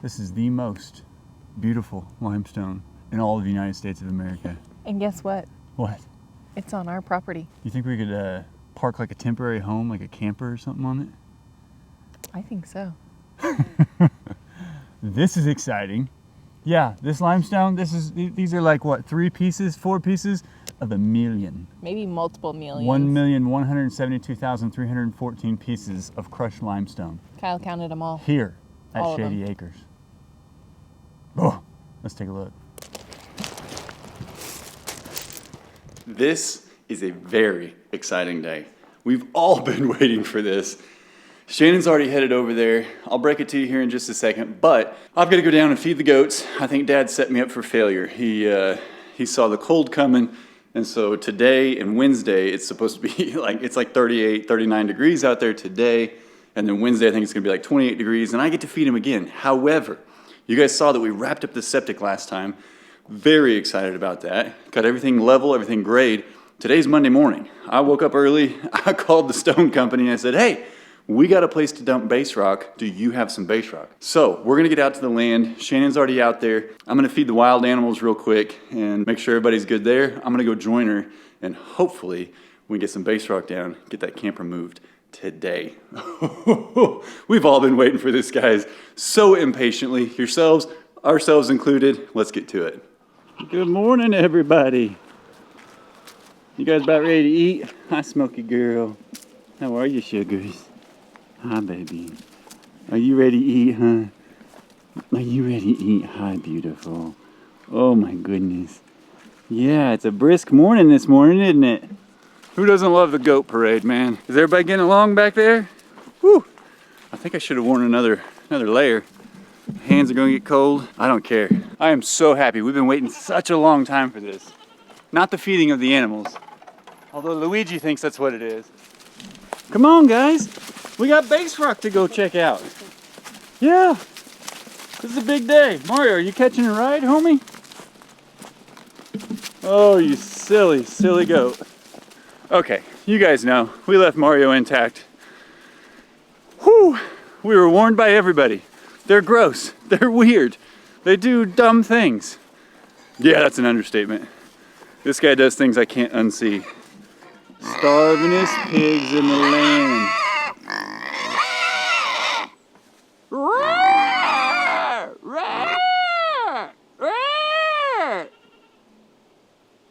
This is the most beautiful limestone in all of the United States of America. And guess what? What? It's on our property. You think we could park like a temporary home, like a camper or something on it? I think so. This is exciting. Yeah, this limestone, these are like what, 3 pieces, 4 pieces of a million. Maybe multiple millions. 1,172,314 pieces of crushed limestone. Kyle counted them all. Here at All of Shady them. Acres. Oh, let's take a look. This is a very exciting day. We've all been waiting for this. Shannon's already headed over there. I'll break it to you here in just a second, but I've got to go down and feed the goats. I think Dad set me up for failure. He saw the cold coming, and so today and Wednesday, it's supposed to be it's like 38, 39 degrees out there today, and then Wednesday I think it's going to be like 28 degrees, and I get to feed him again. However, you guys saw that we wrapped up the septic last time. Very excited about that. Got everything level, everything grade. Today's Monday morning. I woke up early. I called the stone company and I said, hey, we got a place to dump base rock. Do you have some base rock? So we're gonna get out to the land. Shannon's already out there. I'm gonna feed the wild animals real quick and make sure everybody's good there. I'm gonna go join her and hopefully we can get some base rock down, get that camper moved today. We've all been waiting for this, guys, so impatiently. Yourselves, ourselves included. Let's get to it. Good morning, everybody. You guys about ready to eat? Hi, Smoky girl. How are you, sugars? Hi, baby. Are you ready to eat, huh? Are you ready to eat? Hi, beautiful. Oh, my goodness. Yeah, it's a brisk morning this morning, isn't it? Who doesn't love the goat parade, man? Is everybody getting along back there? Whew. I think I should have worn another layer. Hands are gonna get cold. I don't care. I am so happy. We've been waiting such a long time for this. Not the feeding of the animals. Although Luigi thinks that's what it is. Come on, guys. We got base rock to go check out. Yeah. This is a big day. Mario, are you catching a ride, homie? Oh, you silly, silly goat. Okay, you guys know. We left Mario intact. Whew. We were warned by everybody. They're gross. They're weird. They do dumb things. Yeah, that's an understatement. This guy does things I can't unsee. Starvingest pigs in the land.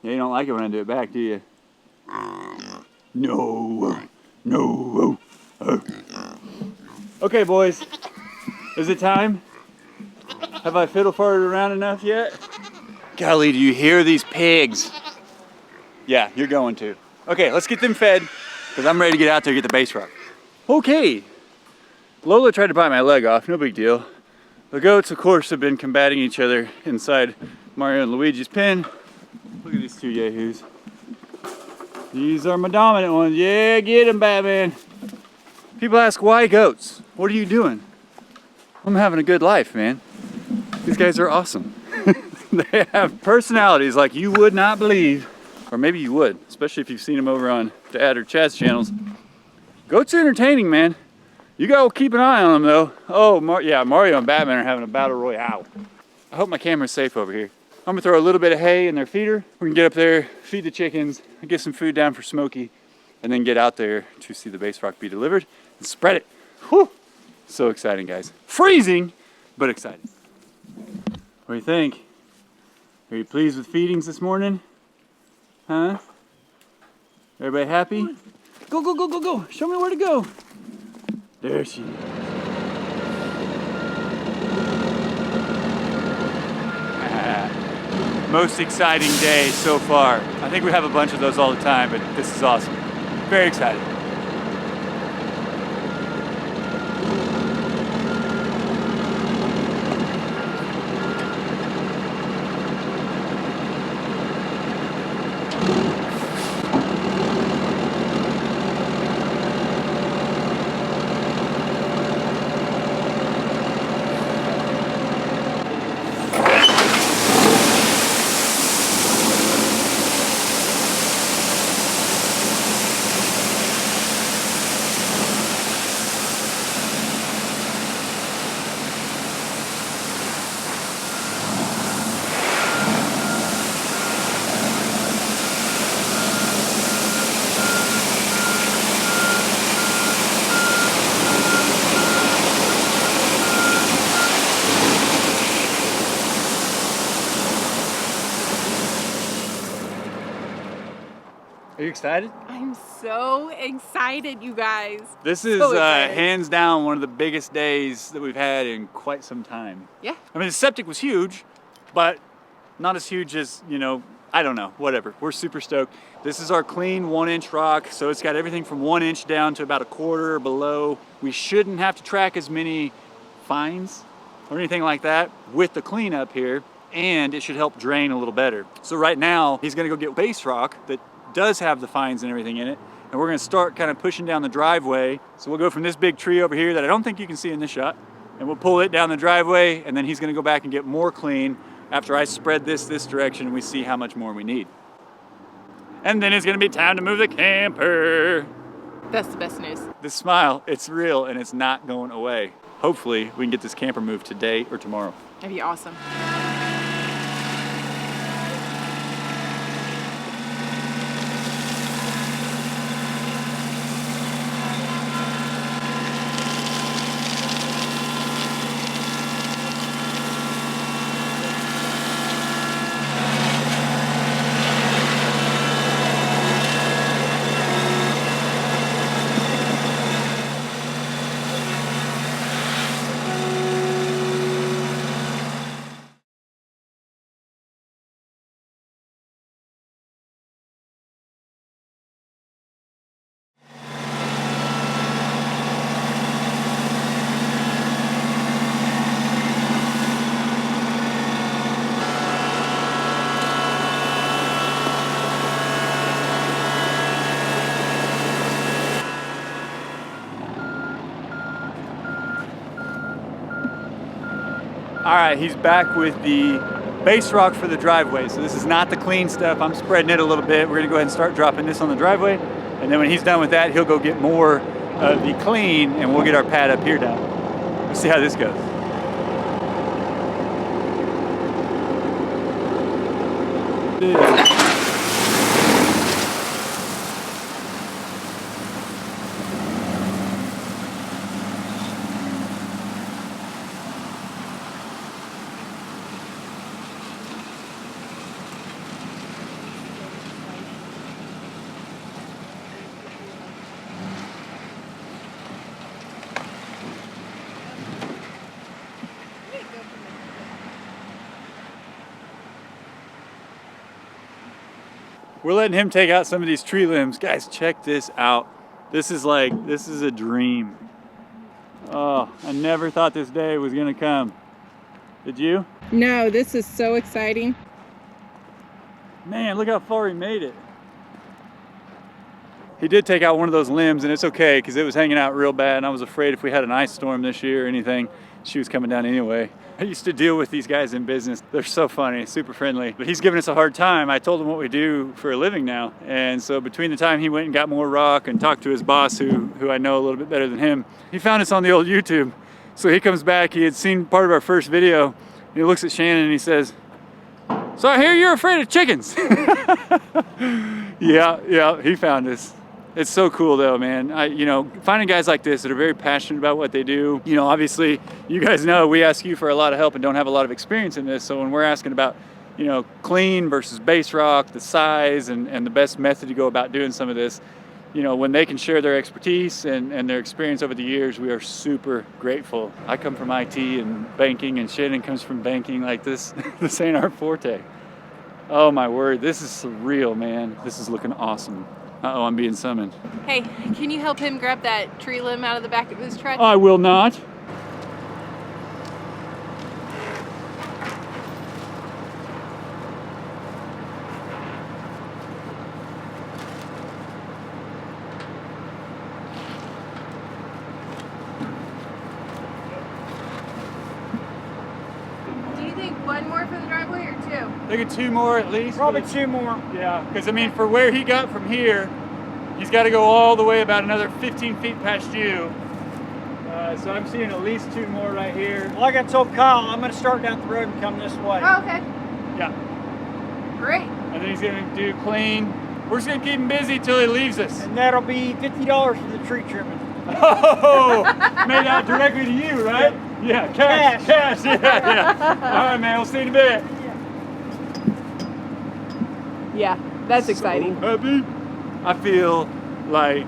Yeah, you don't like it when I do it back, do you? No. No. Okay, boys. Is it time? Have I fiddle farted around enough yet? Golly, do you hear these pigs? Yeah, you're going to. Okay, let's get them fed, because I'm ready to get out there and get the base rock. Okay. Lola tried to bite my leg off, no big deal. The goats, of course, have been combating each other inside Mario and Luigi's pen. Look at these two yahoos. These are my dominant ones. Yeah, get them, Batman. People ask, why goats? What are you doing? I'm having a good life, man. These guys are awesome. They have personalities like you would not believe. Or maybe you would, especially if you've seen them over on Dad or Chad's channels. Goats are entertaining, man. You gotta keep an eye on them, though. Oh, yeah, Mario and Batman are having a battle royale. I hope my camera's safe over here. I'm gonna throw a little bit of hay in their feeder. We can get up there, feed the chickens, get some food down for Smokey, and then get out there to see the base rock be delivered and spread it. Whew! So exciting, guys. Freezing, but exciting. What do you think? Are you pleased with feedings this morning? Huh? Everybody happy? Go, go, go, go, go. Show me where to go. There she is. Most exciting day so far. I think we have a bunch of those all the time, but this is awesome. Very excited. excited? I'm so excited, you guys. This is So excited. hands down one of the biggest days that we've had in quite some time. Yeah. I mean, the septic was huge, but not as huge as, you know, I don't know, whatever. We're super stoked. This is our clean 1-inch rock, so it's got everything from 1 inch down to about 1/4 or below. We shouldn't have to track as many fines or anything like that with the cleanup here, and it should help drain a little better. So right now, he's gonna go get base rock that does have the fines and everything in it, and we're gonna start kind of pushing down the driveway. So we'll go from this big tree over here that I don't think you can see in this shot, and we'll pull it down the driveway, and then he's gonna go back and get more clean after I spread this direction and we see how much more we need. And then it's gonna be time to move the camper. That's the best news. The smile, it's real and it's not going away. Hopefully we can get this camper moved today or tomorrow. That'd be awesome. All right, he's back with the base rock for the driveway. So this is not the clean stuff. I'm spreading it a little bit. We're gonna go ahead and start dropping this on the driveway. And then when he's done with that, he'll go get more of the clean and we'll get our pad up here done. Let's see how this goes. We're letting him take out some of these tree limbs. Guys, check this out. This is a dream. Oh, I never thought this day was gonna come. Did you? No, this is so exciting. Man, look how far he made it. He did take out one of those limbs, and it's okay because it was hanging out real bad, and I was afraid if we had an ice storm this year or anything, she was coming down anyway. I used to deal with these guys in business. They're so funny, super friendly. But he's giving us a hard time. I told him what we do for a living now. And so between the time he went and got more rock and talked to his boss, who I know a little bit better than him, he found us on the old YouTube. So he comes back, he had seen part of our first video, and he looks at Shannon and he says, "So I hear you're afraid of chickens." Yeah, he found us. It's so cool though, man. Finding guys like this that are very passionate about what they do. Obviously, you guys know we ask you for a lot of help and don't have a lot of experience in this. So when we're asking about, clean versus base rock, the size and the best method to go about doing some of this, when they can share their expertise and their experience over the years, we are super grateful. I come from IT and banking, and Shannon comes from banking. Like this ain't our forte. Oh my word, this is surreal, man. This is looking awesome. Uh-oh, I'm being summoned. Hey, can you help him grab that tree limb out of the back of his truck? I will not. Do you think one more for the driveway or two? I think 2 more at least. Probably 2 more. Yeah, because for where he got from here, he's got to go all the way about another 15 feet past you. So I'm seeing at least 2 more right here. Like I told Kyle, I'm going to start down the road and come this way. Oh, okay. Yeah. Great. And then he's going to do clean. We're just going to keep him busy till he leaves us. And that'll be $50 for the tree trimming. Oh, made out directly to you, right? Yeah, cash. Yeah. All right, man, we'll see you in a bit. Yeah, that's exciting. So happy. I feel like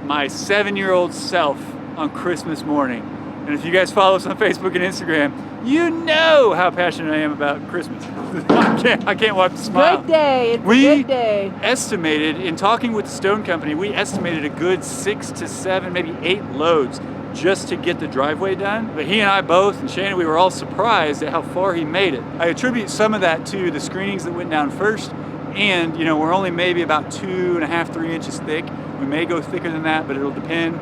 my 7-year-old self on Christmas morning. And if you guys follow us on Facebook and Instagram, you know how passionate I am about Christmas. I can't wipe the smile. Good day. It's a good day. Estimated, in talking with the Stone Company, we estimated a good 6 to 7, maybe 8 loads just to get the driveway done. But he and I both, and Shannon, we were all surprised at how far he made it. I attribute some of that to the screenings that went down first, and you know, we're only maybe about 2.5, 3 inches thick. We may go thicker than that, but it'll depend.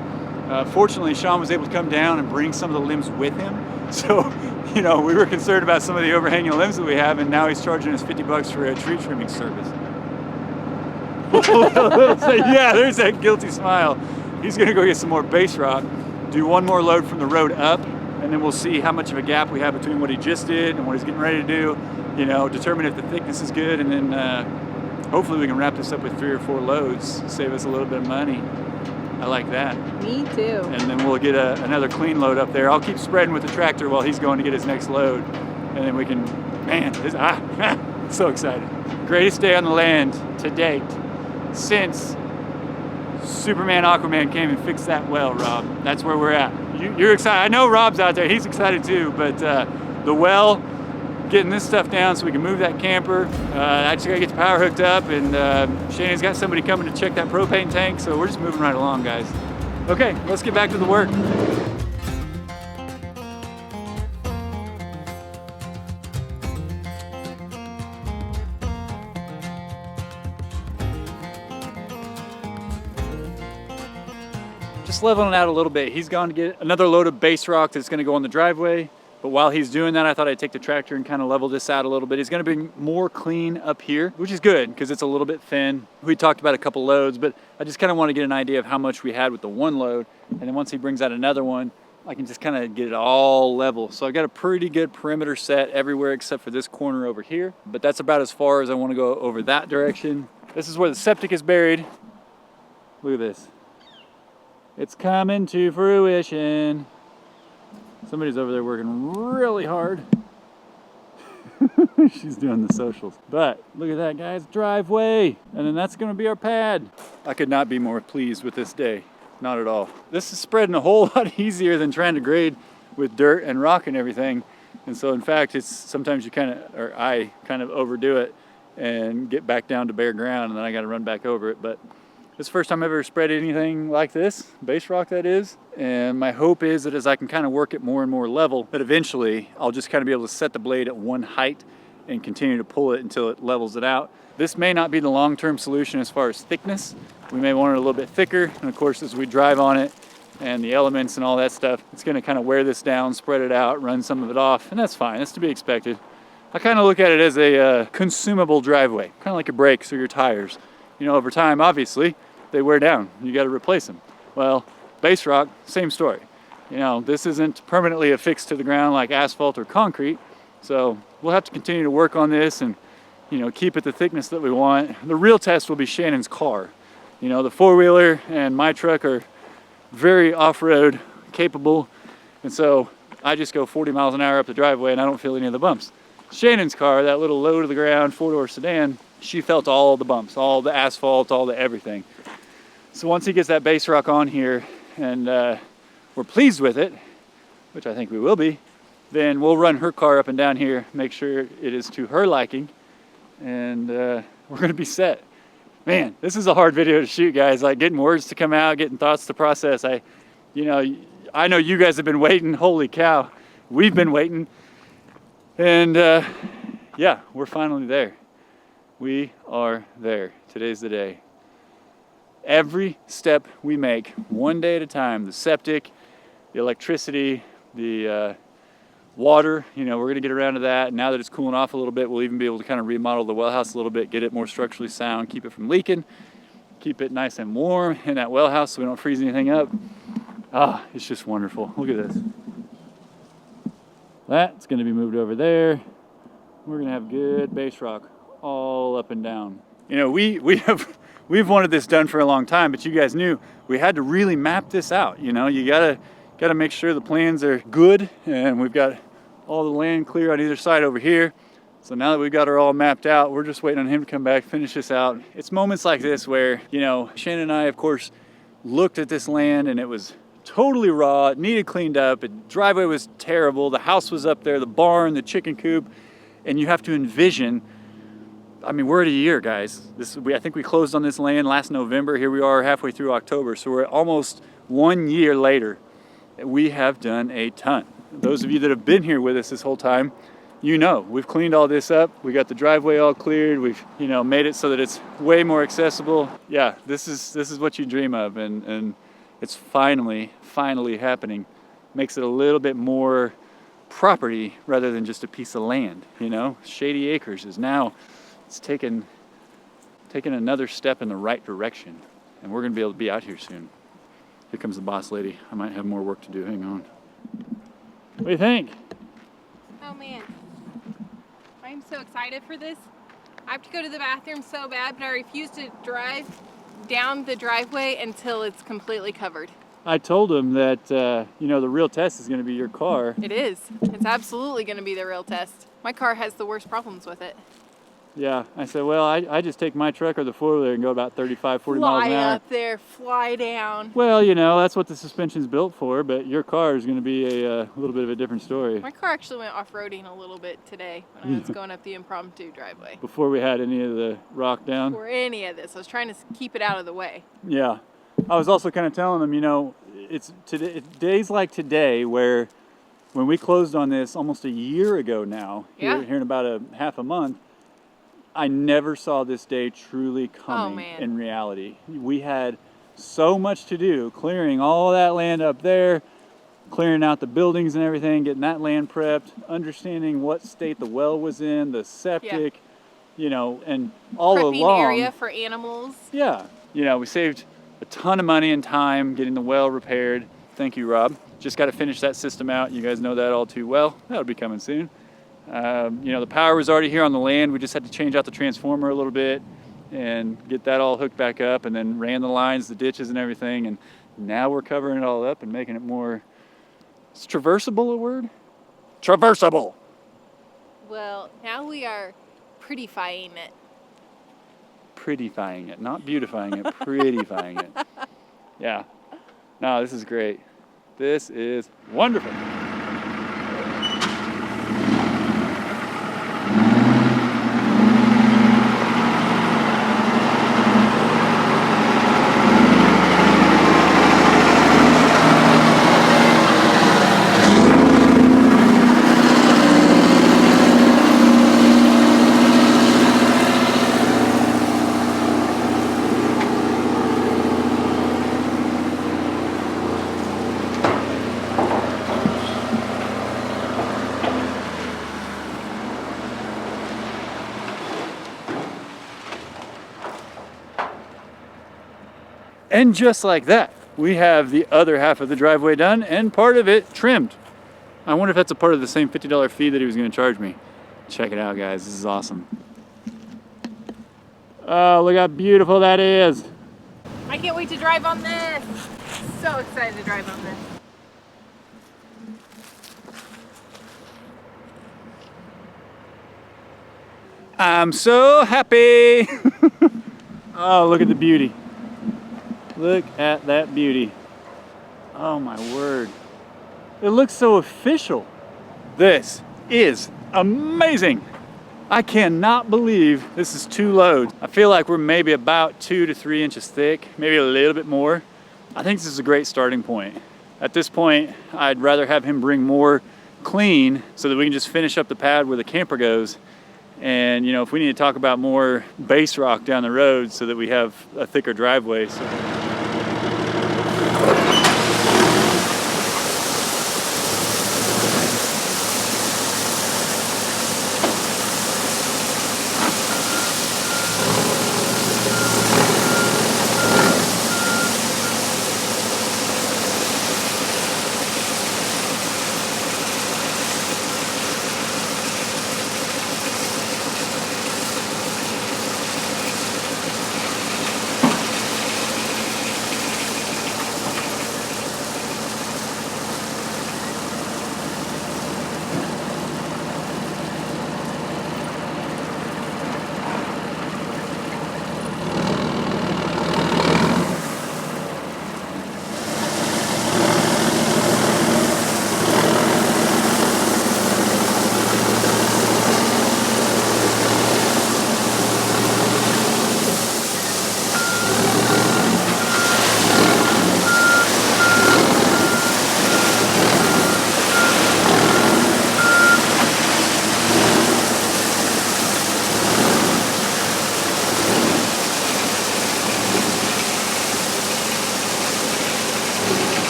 Fortunately, Sean was able to come down and bring some of the limbs with him. So, you know, we were concerned about some of the overhanging limbs that we have, and now he's charging us $50 for a tree trimming service. Yeah, there's that guilty smile. He's gonna go get some more base rock, do one more load from the road up, and then we'll see how much of a gap we have between what he just did and what he's getting ready to do. You know, determine if the thickness is good, and then hopefully we can wrap this up with 3 or 4 loads, save us a little bit of money. I like that. Me too. And then we'll get another clean load up there. I'll keep spreading with the tractor while he's going to get his next load. And then we can, man, so excited. Greatest day on the land to date since Superman Aquaman came and fixed that well, Rob. That's where we're at. You're excited. I know Rob's out there. He's excited too. But the well, getting this stuff down so we can move that camper. I just gotta get the power hooked up, and Shannon's got somebody coming to check that propane tank, so we're just moving right along, guys. Okay, let's get back to the work. Just leveling out a little bit. He's gone to get another load of base rock that's gonna go on the driveway. But while he's doing that, I thought I'd take the tractor and kind of level this out a little bit. He's gonna be more clean up here, which is good because it's a little bit thin. We talked about a couple loads, but I just kind of want to get an idea of how much we had with the one load. And then once he brings out another one, I can just kind of get it all level. So I've got a pretty good perimeter set everywhere except for this corner over here. But that's about as far as I want to go over that direction. This is where the septic is buried. Look at this. It's coming to fruition. Somebody's over there working really hard. She's doing the socials. But look at that, guys, driveway. And then that's gonna be our pad. I could not be more pleased with this day. Not at all. This is spreading a whole lot easier than trying to grade with dirt and rock and everything. And so in fact, it's sometimes I kind of overdo it and get back down to bare ground, and then I gotta run back over it. But this is the first time I've ever spread anything like this, base rock that is. And my hope is that as I can kind of work it more and more level, that eventually I'll just kind of be able to set the blade at one height and continue to pull it until it levels it out. This may not be the long-term solution as far as thickness. We may want it a little bit thicker. And of course, as we drive on it and the elements and all that stuff, it's gonna kind of wear this down, spread it out, run some of it off, and that's fine, that's to be expected. I kind of look at it as a consumable driveway, kind of like your brakes or your tires. You know, over time, obviously, they wear down. You got to replace them. Well, base rock, same story. You know, this isn't permanently affixed to the ground like asphalt or concrete. So we'll have to continue to work on this and, you know, keep it the thickness that we want. The real test will be Shannon's car. You know, the four-wheeler and my truck are very off-road capable. And so I just go 40 miles an hour up the driveway and I don't feel any of the bumps. Shannon's car, that little low to the ground four-door sedan, she felt all the bumps, all the asphalt, all the everything. So once he gets that base rock on here and we're pleased with it, which I think we will be, then we'll run her car up and down here, make sure it is to her liking, and we're gonna be set. Man, this is a hard video to shoot, guys. Like getting words to come out, getting thoughts to process. I know you guys have been waiting. Holy cow, we've been waiting. And yeah, we're finally there. We are there. Today's the day. Every step we make, one day at a time, the septic, the electricity, the water, you know, we're gonna get around to that. Now that it's cooling off a little bit, we'll even be able to kind of remodel the well house a little bit, get it more structurally sound, keep it from leaking, keep it nice and warm in that well house so we don't freeze anything up. Ah, it's just wonderful. Look at this. That's gonna be moved over there. We're gonna have good base rock all up and down. You know, we've wanted this done for a long time, but you guys knew we had to really map this out. You know, you gotta make sure the plans are good, and we've got all the land clear on either side over here. So now that we've got her all mapped out, we're just waiting on him to come back, finish this out. It's moments like this where, you know, Shannon and I, of course, looked at this land and it was totally raw. It needed cleaned up. The driveway was terrible. The house was up there, the barn, the chicken coop. And you have to envision, I mean, we're at a year, guys. I think we closed on this land last November. Here we are halfway through October. So we're almost 1 year later. We have done a ton. Those of you that have been here with us this whole time, you know, we've cleaned all this up. We got the driveway all cleared. We've, you know, made it so that it's way more accessible. Yeah, this is what you dream of, and it's finally happening. Makes it a little bit more property rather than just a piece of land, you know? Shady Acres is now, it's taken another step in the right direction, and we're gonna be able to be out here soon. Here comes the boss lady. I might have more work to do. Hang on. What do you think? Oh man, I'm so excited for this. I have to go to the bathroom so bad, but I refuse to drive down the driveway until it's completely covered. I told him that, you know, the real test is going to be your car. It is. It's absolutely going to be the real test. My car has the worst problems with it. Yeah, I said, well, I just take my truck or the four-wheeler and go about 35, 40 miles an Fly hour. up there, fly down. Well, you know, that's what the suspension's built for, but your car is going to be a little bit of a different story. My car actually went off-roading a little bit today when I was going up the impromptu driveway. Before we had any of the rock down? Or any of this. I was trying to keep it out of the way. Yeah. I was also kind of telling them, you know, it's days like today where when we closed on this almost a year ago now, Yeah. here in about a half a month, I never saw this day truly coming in reality. We had so much to do, clearing all that land up there, clearing out the buildings and everything, getting that land prepped, understanding what state the well was in, the septic, you know, and all Prepping along. area for animals. Yeah, you know, we saved a ton of money and time getting the well repaired. Thank you, Rob. Just got to finish that system out. You guys know that all too well. That'll be coming soon. You know, the power was already here on the land. We just had to change out the transformer a little bit and get that all hooked back up, and then ran the lines, the ditches and everything. And now we're covering it all up and making it more, is traversable a word? Traversable. Well, now we are prettifying it. Prettifying it, not beautifying it, prettifying it. Yeah. No, this is great. This is wonderful. And just like that, we have the other half of the driveway done and part of it trimmed. I wonder if that's a part of the same $50 fee that he was going to charge me. Check it out, guys. This is awesome. Oh, look how beautiful that is. I can't wait to drive on this. So excited to drive on this. I'm so happy. Oh, look at the beauty. Look at that beauty. Oh my word. It looks so official. This is amazing. I cannot believe this is 2 loads. I feel like we're maybe about 2 to 3 inches thick, maybe a little bit more. I think this is a great starting point. At this point, I'd rather have him bring more clean so that we can just finish up the pad where the camper goes. And you know, if we need to talk about more base rock down the road so that we have a thicker driveway.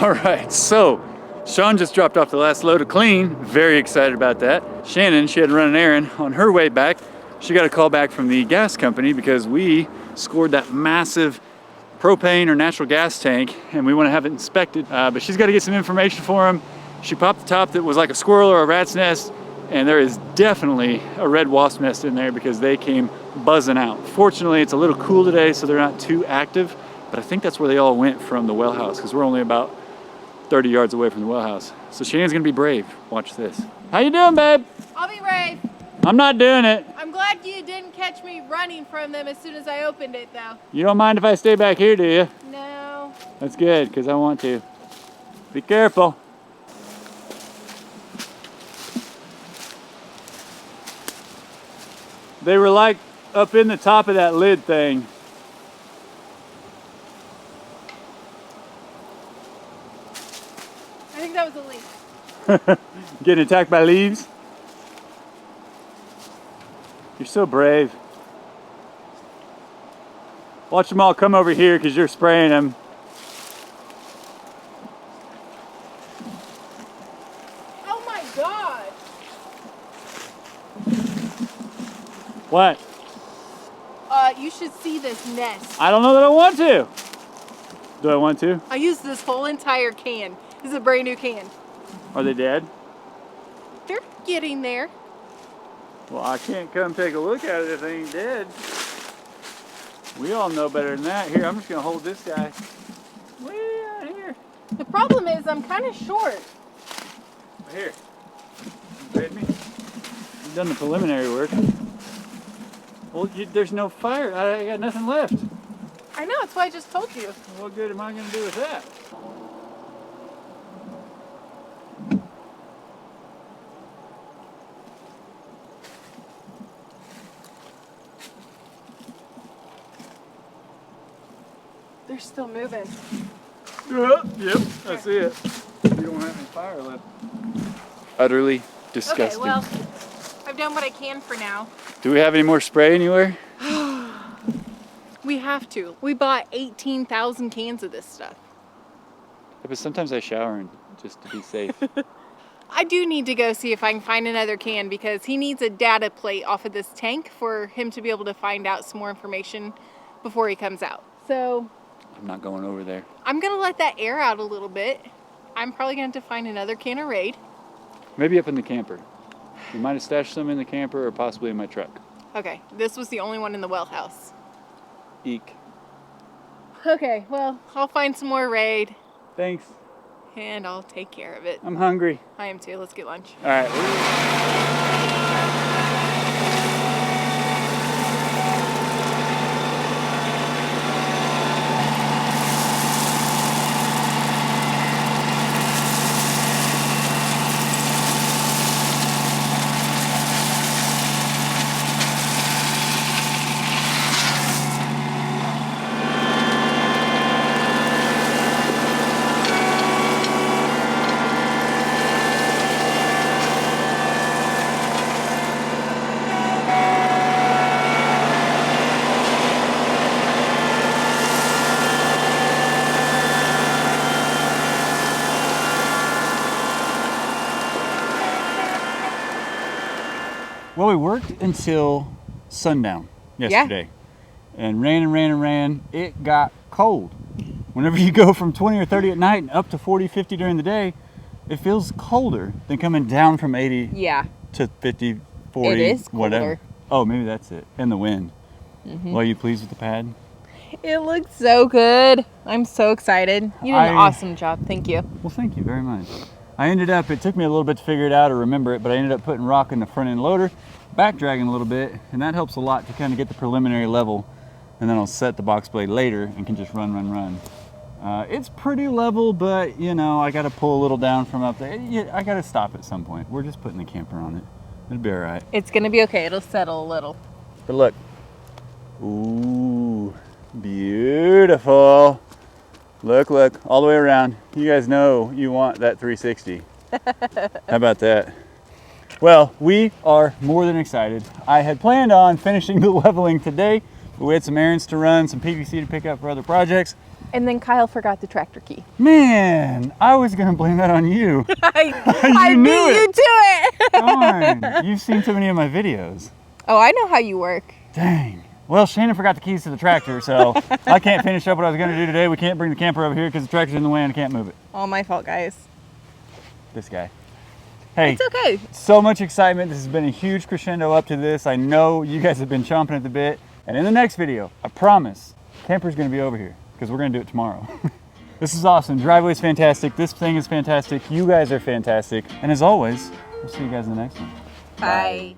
All right, so Sean just dropped off the last load of clean. Very excited about that. Shannon, she had to run an errand. On her way back, she got a call back from the gas company because we scored that massive propane or natural gas tank and we want to have it inspected. But she's got to get some information for him. She popped the top that was like a squirrel or a rat's nest, and there is definitely a red wasp nest in there because they came buzzing out. Fortunately, it's a little cool today, so they're not too active, but I think that's where they all went from the well house because we're only about 30 yards away from the well house. So Shannon's gonna be brave. Watch this. How you doing, babe? I'll be brave. I'm not doing it. I'm glad you didn't catch me running from them as soon as I opened it, though. You don't mind if I stay back here, do you? No. That's good, because I want to. Be careful. They were like up in the top of that lid thing. I think that was a leaf. Getting attacked by leaves? You're so brave. Watch them all come over here because you're spraying them. Oh my God. What? You should see this nest. I don't know that I want to. Do I want to? I used this whole entire can. This is a brand new can. Are they dead? They're getting there. Well, I can't come take a look at it if they ain't dead. We all know better than that. Here, I'm just gonna hold this guy. Way out here. The problem is I'm kind of short. Here. You paid me? You've done the preliminary work. Well, there's no fire. I got nothing left. I know, that's why I just told you. What good am I gonna do with that? They're still moving. Yep, I see it. You don't have any fire left. Utterly disgusting. Okay, well, I've done what I can for now. Do we have any more spray anywhere? We have to. We bought 18,000 cans of this stuff. Yeah, but sometimes I shower and just to be safe. I do need to go see if I can find another can because he needs a data plate off of this tank for him to be able to find out some more information before he comes out. So I'm not going over there. I'm gonna let that air out a little bit. I'm probably going to have to find another can of Raid. Maybe up in the camper. You might have stashed some in the camper or possibly in my truck. Okay, this was the only one in the well house. Eek. Okay, well, I'll find some more Raid Thanks. and I'll take care of it. I'm hungry. I am too. Let's get lunch. All right. Well, we worked until sundown yesterday and ran. It got cold. Whenever you go from 20 or 30 at night and up to 40, 50 during the day, it feels colder than coming down from 80 Yeah. to 50, 40, It is whatever. colder. Oh, maybe that's it. And the wind. Mm-hmm. Well, are you pleased with the pad? It looks so good. I'm so excited. You did an awesome job. Thank you. Well, thank you very much. It took me a little bit to figure it out or remember it, but I ended up putting rock in the front end loader, back dragging a little bit, and that helps a lot to kind of get the preliminary level, and then I'll set the box blade later and can just run. It's pretty level, but you know, I got to pull a little down from up there. I got to stop at some point. We're just putting the camper on it. It'll be all right. It's going to be okay. It'll settle a little. But look. Ooh, beautiful. Look, all the way around. You guys know you want that 360. How about that? Well, we are more than excited. I had planned on finishing the leveling today, but we had some errands to run, some PVC to pick up for other projects. And then Kyle forgot the tractor key. Man, I was gonna blame that on you. I knew beat you it. to it. Darn, you've seen so many of my videos. Oh, I know how you work. Dang. Well, Shannon forgot the keys to the tractor, so I can't finish up what I was gonna do today. We can't bring the camper over here because the tractor's in the way and I can't move it. All my fault, guys. This guy. Hey, It's okay. so much excitement. This has been a huge crescendo up to this. I know you guys have been chomping at the bit. And in the next video, I promise, camper's gonna be over here because we're gonna do it tomorrow. This is awesome. Driveway's fantastic. This thing is fantastic. You guys are fantastic. And as always, we'll see you guys in the next one. Bye.